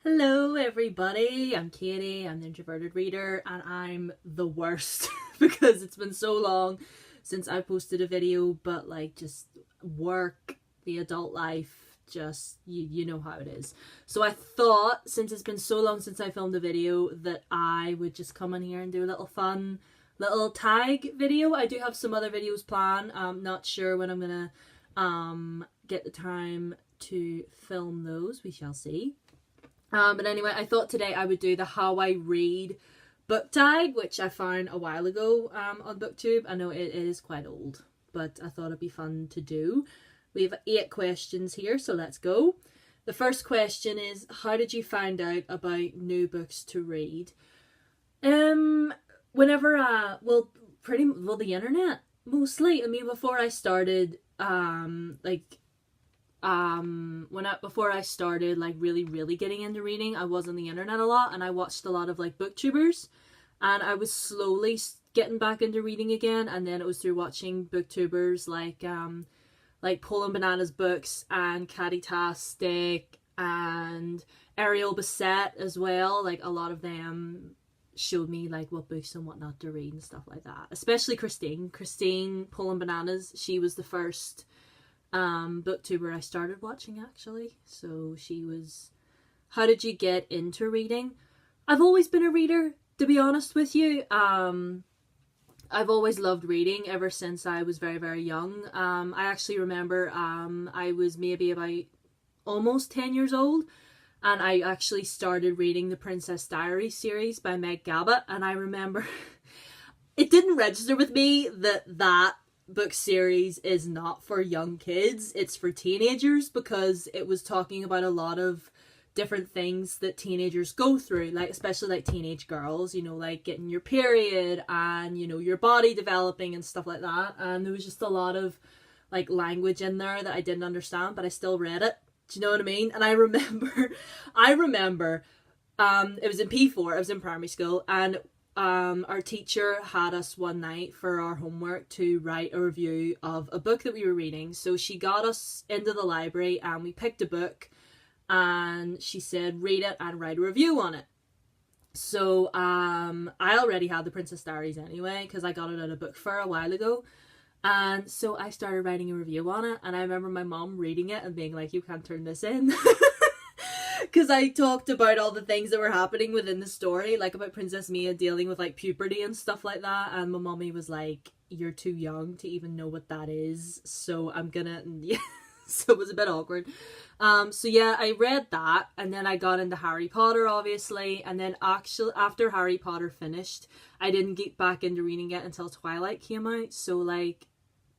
Hello everybody, I'm Katie, I'm the Introverted Reader, and I'm the worst because it's been so long since I posted a video, but like just work, the adult life, just you know how it is. So I thought, since it's been so long since I filmed a video, that I would just come in here and do a little fun little tag video. I do have some other videos planned. I'm not sure when I'm gonna get the time to film those. We shall see. But anyway, I thought today I would do the How I Read book tag, which I found a while ago on BookTube. I know it is quite old, but I thought it'd be fun to do. We have 8 questions here, so let's go. The first question is, how did you find out about new books to read? Whenever the internet mostly. I mean, before I started before I started like really getting into reading, I was on the internet a lot and I watched a lot of like booktubers, and I was slowly getting back into reading again, and then it was through watching booktubers like Poland Bananas Books and Caddy Tastic and Ariel Bissett as well. Like a lot of them showed me like what books and what not to read and stuff like that, especially Christine Poland Bananas. She was the first booktuber I started watching, actually. So she was... How did you get into reading? I've always been a reader, to be honest with you. I've always loved reading ever since I was very young. I actually remember I was maybe about almost 10 years old, and I actually started reading the Princess Diaries series by Meg Gabbat, and I remember it didn't register with me that book series is not for young kids, it's for teenagers, because it was talking about a lot of different things that teenagers go through, like especially like teenage girls, you know, like getting your period and, you know, your body developing and stuff like that. And there was just a lot of like language in there that I didn't understand, but I still read it. Do you know what I mean? And I remember it was in P4, I was in primary school, and our teacher had us one night for our homework to write a review of a book that we were reading. So she got us into the library and we picked a book, and she said read it and write a review on it. So I already had the Princess Diaries anyway, because I got it at a book fair a while ago, and so I started writing a review on it. And I remember my mom reading it and being like, you can't turn this in. Because I talked about all the things that were happening within the story, like about Princess Mia dealing with like puberty and stuff like that, and my mommy was like, you're too young to even know what that is, so I'm gonna... yeah. So it was a bit awkward. So yeah, I read that, and then I got into Harry Potter, obviously, and then actually after Harry Potter finished, I didn't get back into reading it until Twilight came out, so like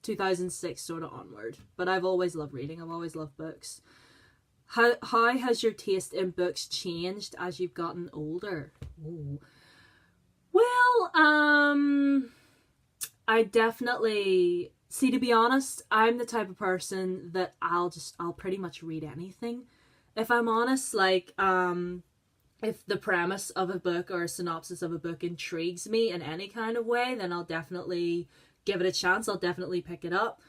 2006 sort of onward. But I've always loved reading, I've always loved books. How has your taste in books changed as you've gotten older? Ooh. Well, I definitely... See, to be honest, I'm the type of person that I'll pretty much read anything. If I'm honest, like, if the premise of a book or a synopsis of a book intrigues me in any kind of way, then I'll definitely give it a chance. I'll definitely pick it up.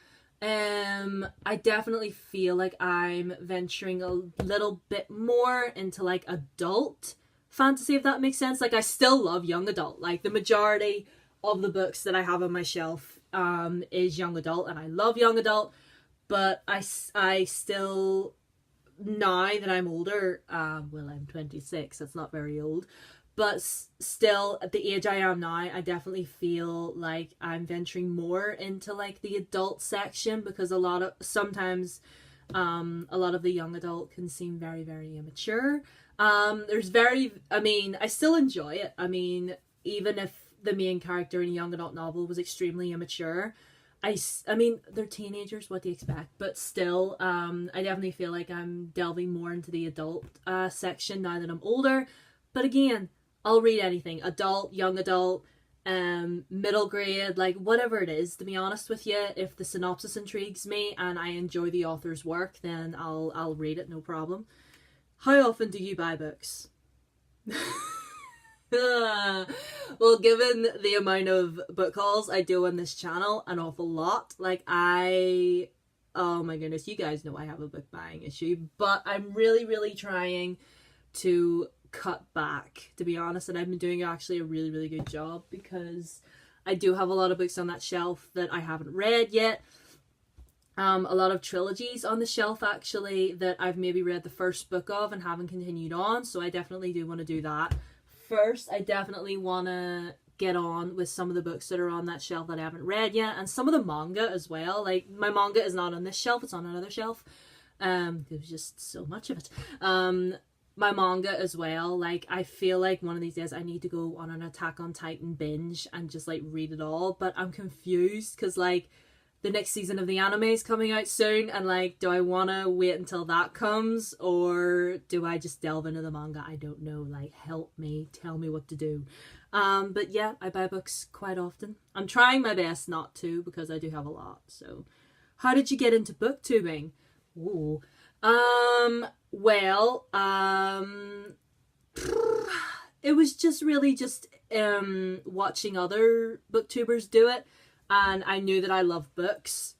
I definitely feel like I'm venturing a little bit more into like adult fantasy, if that makes sense. Like, I still love young adult. Like, the majority of the books that I have on my shelf is young adult, and I love young adult, but I still, now that I'm older, well, I'm 26, that's not very old, but still at the age I am now, I definitely feel like I'm venturing more into like the adult section, because sometimes a lot of the young adult can seem very immature. I still enjoy it. I mean, even if the main character in a young adult novel was extremely immature, I mean, they're teenagers, what do you expect? But still, I definitely feel like I'm delving more into the adult section now that I'm older. But again, I'll read anything. Adult, young adult, middle grade, like whatever it is, to be honest with you. If the synopsis intrigues me and I enjoy the author's work, then I'll read it, no problem. How often do you buy books? Well, given the amount of book hauls I do on this channel, an awful lot. Like, oh my goodness, you guys know I have a book buying issue, but I'm really trying to cut back, to be honest, and I've been doing actually a really, really good job, because I do have a lot of books on that shelf that I haven't read yet. A lot of trilogies on the shelf, actually, that I've maybe read the first book of and haven't continued on, so I definitely do want to do that. First, I definitely want to get on with some of the books that are on that shelf that I haven't read yet, and some of the manga as well. Like, my manga is not on this shelf, it's on another shelf. There's just so much of it. My manga as well, like, I feel like one of these days I need to go on an Attack on Titan binge and just, like, read it all, but I'm confused, because, like, the next season of the anime is coming out soon, and, like, do I want to wait until that comes, or do I just delve into the manga? I don't know. Like, help me, tell me what to do. But yeah, I buy books quite often. I'm trying my best not to, because I do have a lot. So, how did you get into booktubing? Ooh. Well, it was just really just watching other booktubers do it, and I knew that I loved books.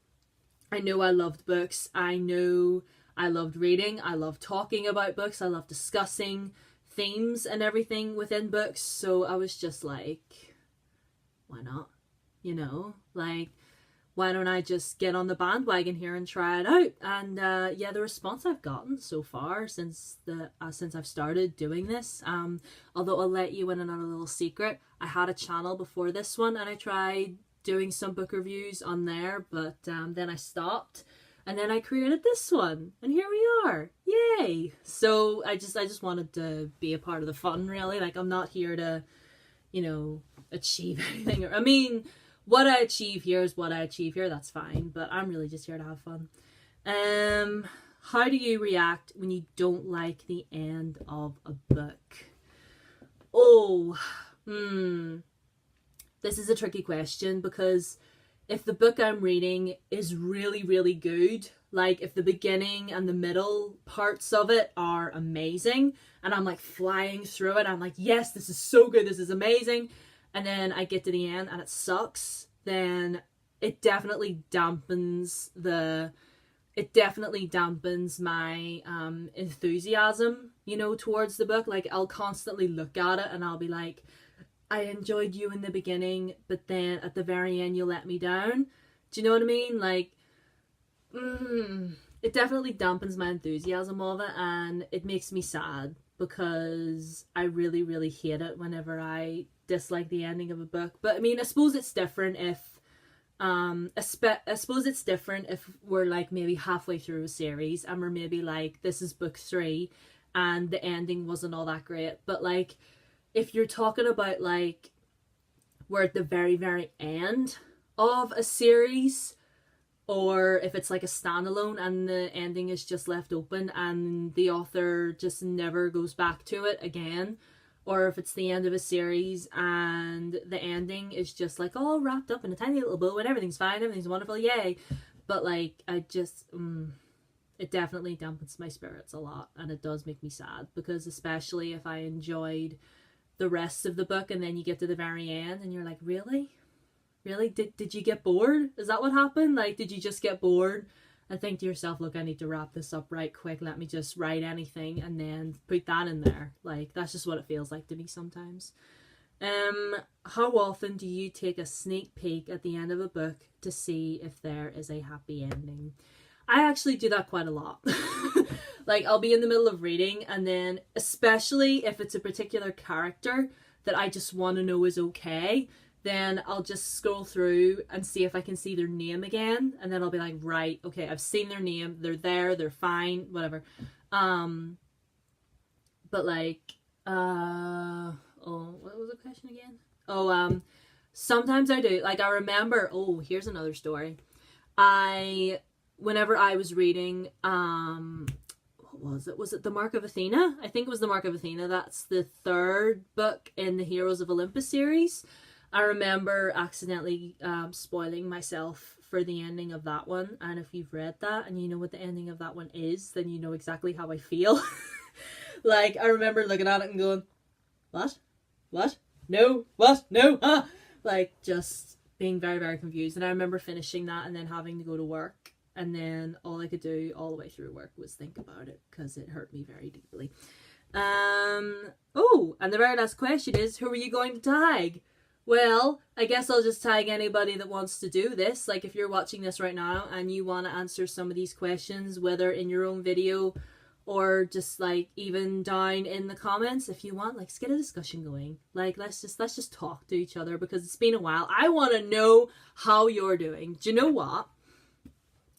I knew I loved books. I knew I loved reading. I loved talking about books. I loved discussing themes and everything within books. So I was just like, why not? You know, like, why don't I just get on the bandwagon here and try it out? And yeah, the response I've gotten so far since I've started doing this, although I'll let you in another little secret, I had a channel before this one, and I tried doing some book reviews on there, but then I stopped, and then I created this one, and here we are. Yay! So I just wanted to be a part of the fun, really. Like, I'm not here to, you know, achieve anything. I mean, what I achieve here is what I achieve here, that's fine, but I'm really just here to have fun. How do you react when you don't like the end of a book? Oh, this is a tricky question, because if the book I'm reading is really, really good, like if the beginning and the middle parts of it are amazing, and I'm like flying through it, I'm like, yes, this is so good, this is amazing, and then I get to the end and it sucks, then it definitely dampens my enthusiasm, you know, towards the book. Like, I'll constantly look at it and I'll be like, I enjoyed you in the beginning, but then at the very end you let me down. Do you know what I mean? Like, it definitely dampens my enthusiasm of it, and it makes me sad, because I really, really hate it whenever I dislike the ending of a book. But I mean, I suppose it's different if we're like maybe halfway through a series and we're maybe like, this is book 3 and the ending wasn't all that great. But like, if you're talking about like, we're at the very, very end of a series, or if it's like a standalone and the ending is just left open and the author just never goes back to it again, or if it's the end of a series and the ending is just like all wrapped up in a tiny little bow and everything's fine, everything's wonderful, yay. But like, I just, it definitely dampens my spirits a lot, and it does make me sad, because especially if I enjoyed the rest of the book and then you get to the very end and you're like, really? Really? Did you get bored? Is that what happened? Like, did you just get bored and think to yourself, look, I need to wrap this up right quick, let me just write anything and then put that in there? Like, that's just what it feels like to me sometimes. How often do you take a sneak peek at the end of a book to see if there is a happy ending? I actually do that quite a lot. Like, I'll be in the middle of reading, and then, especially if it's a particular character that I just want to know is okay, then I'll just scroll through and see if I can see their name again, and then I'll be like, right, okay, I've seen their name, they're there, they're fine, whatever. But like, what was the question again? Sometimes I do. Like, I remember, here's another story. Whenever I was reading, what was it? Was it The Mark of Athena? I think it was The Mark of Athena. That's the 3rd book in the Heroes of Olympus series. I remember accidentally spoiling myself for the ending of that one, and if you've read that and you know what the ending of that one is, then you know exactly how I feel. Like, I remember looking at it and going, what? No, what? No, ah! Like, just being very, very confused. And I remember finishing that and then having to go to work, and then all I could do all the way through work was think about it, because it hurt me very deeply. Oh, and the very last question is, who are you going to tag? Well, I guess I'll just tag anybody that wants to do this. Like, if you're watching this right now and you want to answer some of these questions, whether in your own video or just like even down in the comments, if you want, like, let's get a discussion going. Like, let's just talk to each other, because it's been a while. I want to know how you're doing. Do you know what?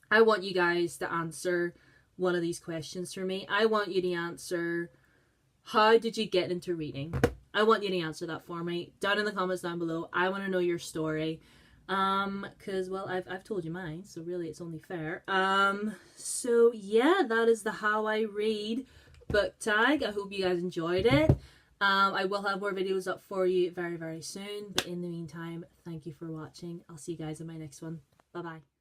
I want you guys to answer one of these questions for me. I want you to answer, how did you get into reading? I want you to answer that for me down in the comments down below. I want to know your story. Because, well, I've told you mine, so really it's only fair. So yeah, that is the How I Read book tag. I hope you guys enjoyed it. I will have more videos up for you very, very soon. But in the meantime, thank you for watching. I'll see you guys in my next one. Bye-bye.